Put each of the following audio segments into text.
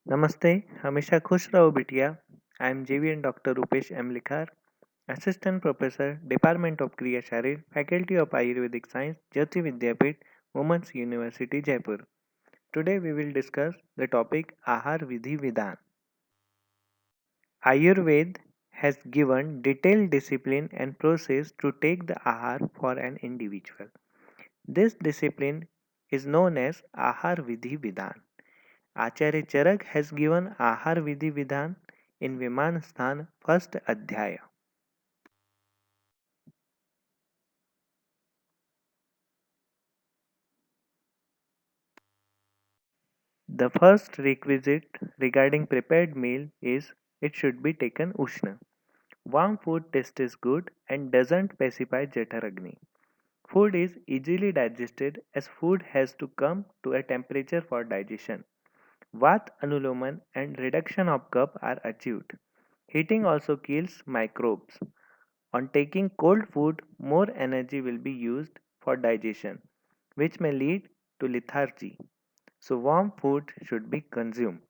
नमस्ते, हमेशा खुश रहो बिटिया। I am JVN doctor Rupesh M. लिखार, Assistant Professor, Department of Kriya Sharir, Faculty of Ayurvedic Science, Jyoti Vidyapeeth, Women's University, Jaipur. Today we will discuss the topic Ahar Vidhi Vidhan. Ayurveda has given detailed discipline and process to take the ahar for an individual. This discipline is known as Ahar Vidhi Vidhan. Acharya Charak has given Ahar Vidhi Vidhan in Viman Sthan first Adhyaya. The first requisite regarding prepared meal is it should be taken Ushna. Warm food tastes good and doesn't pacify Jataragni. Food is easily digested as food has to come to a temperature for digestion. Vat anuloman and reduction of kapha are achieved. Heating also kills microbes. On taking cold food, more energy will be used for digestion, which may lead to lethargy. So warm food should be consumed.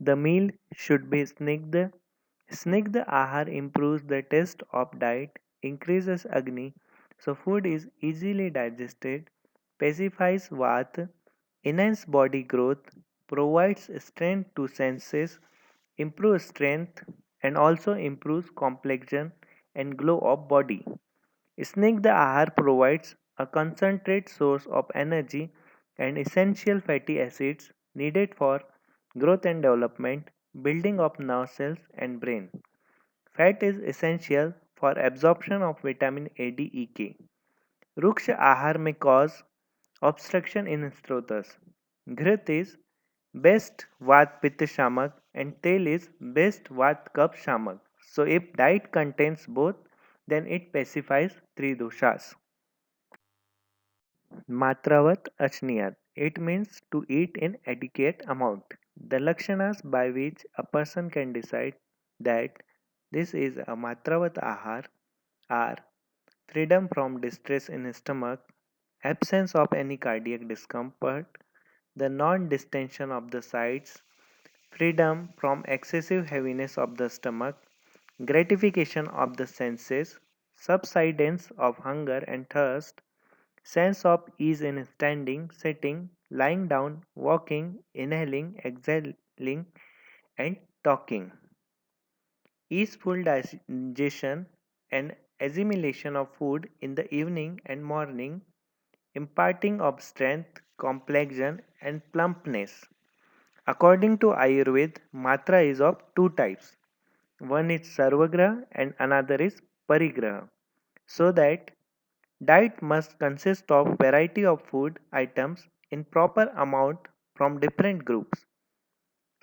The meal should be snigdha. Snigdha ahar improves the taste of diet, increases agni, so food is easily digested, pacifies vata, enhances body growth, provides strength to senses, improves strength, and also improves complexion and glow of body. Snigdha ahar provides a concentrate source of energy and essential fatty acids needed for growth and development, building of nerve cells and brain. Fat is essential for absorption of vitamin A, D, E, K. Ruksha ahar may cause obstruction in strotas. Ghrit is best Vat Pitta Shamak and Tel is best Vat Kapha Shamak. So if diet contains both, then it pacifies three doshas. Matravat Achniyat. It means to eat in adequate amount. The lakshanas by which a person can decide that this is a Matravat Ahar are freedom from distress in stomach, absence of any cardiac discomfort, the non-distension of the sides, freedom from excessive heaviness of the stomach, gratification of the senses, subsidence of hunger and thirst, sense of ease in standing, sitting, lying down, walking, inhaling, exhaling, and talking. Easeful digestion and assimilation of food in the evening and morning, imparting of strength, complexion, and plumpness. According to Ayurveda, matra is of two types. One is sarvagraha and another is parigraha. So that diet must consist of variety of food items in proper amount from different groups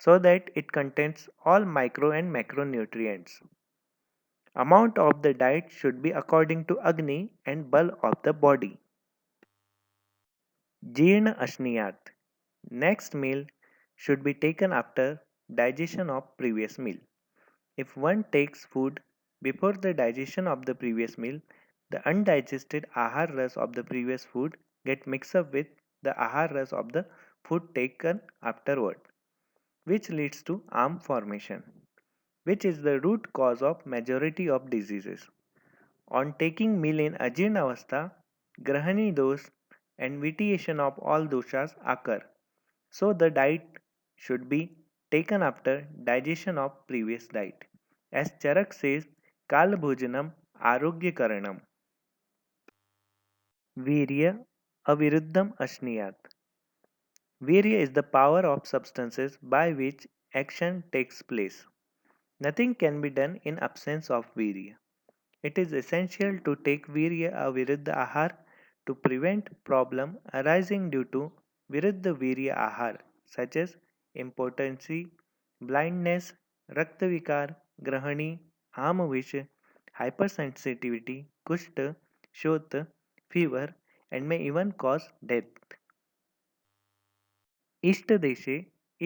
so that it contains all micro and macronutrients. Amount of the diet should be according to Agni and Bal of the body. Jeerna Ashniyat. Next meal should be taken after digestion of previous meal. If one takes food before the digestion of the previous meal, the undigested ahar ras of the previous food get mixed up with the ahar ras of the food taken afterward, which leads to arm formation, which is the root cause of majority of diseases. On taking meal in Ajirna Avastha, Grahani dosh and vitiation of all doshas occur. So the diet should be taken after digestion of previous diet. As Charak says, Kal Bhojanam Arogya Karanam. Virya Aviruddham Ashniyat. Virya is the power of substances by which action takes place. Nothing can be done in absence of virya. It is essential to take virya aviruddha ahar to prevent problem arising due to viruddha virya ahar such as impotency, blindness, raktavikar, grahani, amavish, hypersensitivity, kushta, shota, fever and may even cause death. इष्टदेशे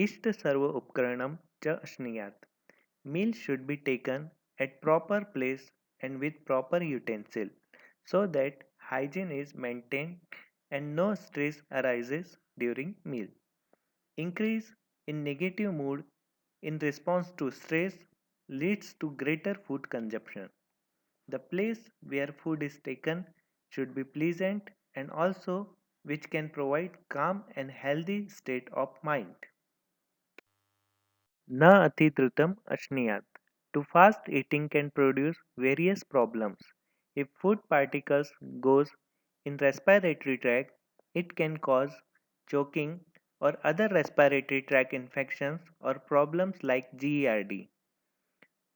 इष्टसर्वोपकरणं च अश्नीयात्. Meals should be taken at proper place and with proper utensil so that hygiene is maintained and no stress arises during meal. Increase in negative mood in response to stress leads to greater food consumption. The place where food is taken should be pleasant and also which can provide calm and healthy state of mind. Na atidrutam ashniyat. Too fast eating can produce various problems. If food particles goes in respiratory tract, it can cause choking or other respiratory tract infections or problems like GERD.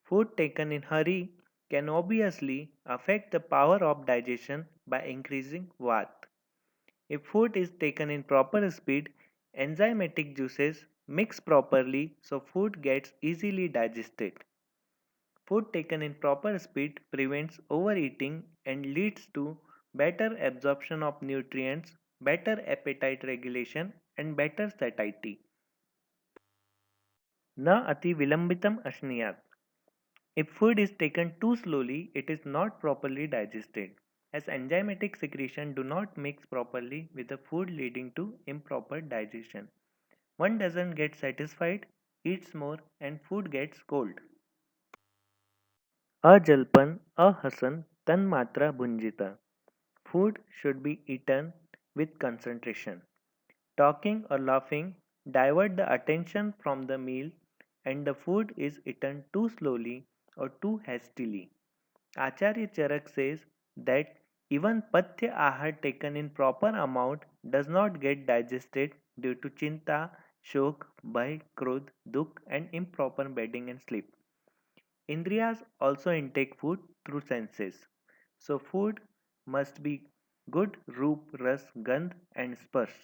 Food taken in hurry can obviously affect the power of digestion by increasing Vat. If food is taken in proper speed, enzymatic juices mix properly so food gets easily digested. Food taken in proper speed prevents overeating and leads to better absorption of nutrients, better appetite regulation, and better satiety. Na ati vilambitam ashniyat. If food is taken too slowly, it is not properly digested, as enzymatic secretion do not mix properly with the food leading to improper digestion. One doesn't get satisfied, eats more, and food gets cold. Ajalpan, ahasan, tanmatra bhunjita. Food should be eaten with concentration. Talking or laughing divert the attention from the meal and the food is eaten too slowly or too hastily. Acharya Charak says that even Pathya Ahar taken in proper amount does not get digested due to Chinta, Shok, Bhai, Krodh, Dukh and improper bedding and sleep. Indriyas also intake food through senses. So food must be good Roop, Ras, Gandh and Sparsh.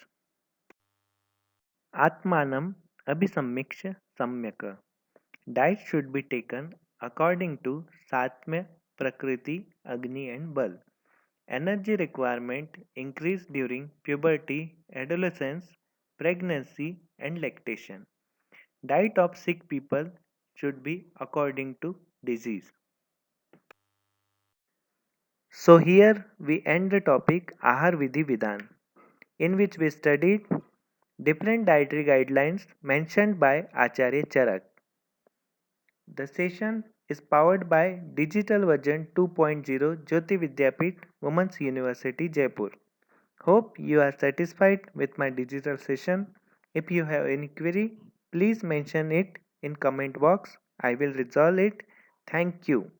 Atmanam Abhisammiksha Samyaka. Diet should be taken according to Satmya, Prakriti, Agni and Bal. Energy requirement increase during puberty, adolescence, pregnancy and lactation. Diet of sick people should be according to disease. So here we end the topic Ahar Vidhi Vidhan, in which we studied different dietary guidelines mentioned by Acharya Charak. The session is powered by Digital Version 2.0 Jyoti Vidyapeeth Women's University Jaipur. Hope you are satisfied with my digital session. If you have any query, please mention it in comment box. I will resolve it. Thank you.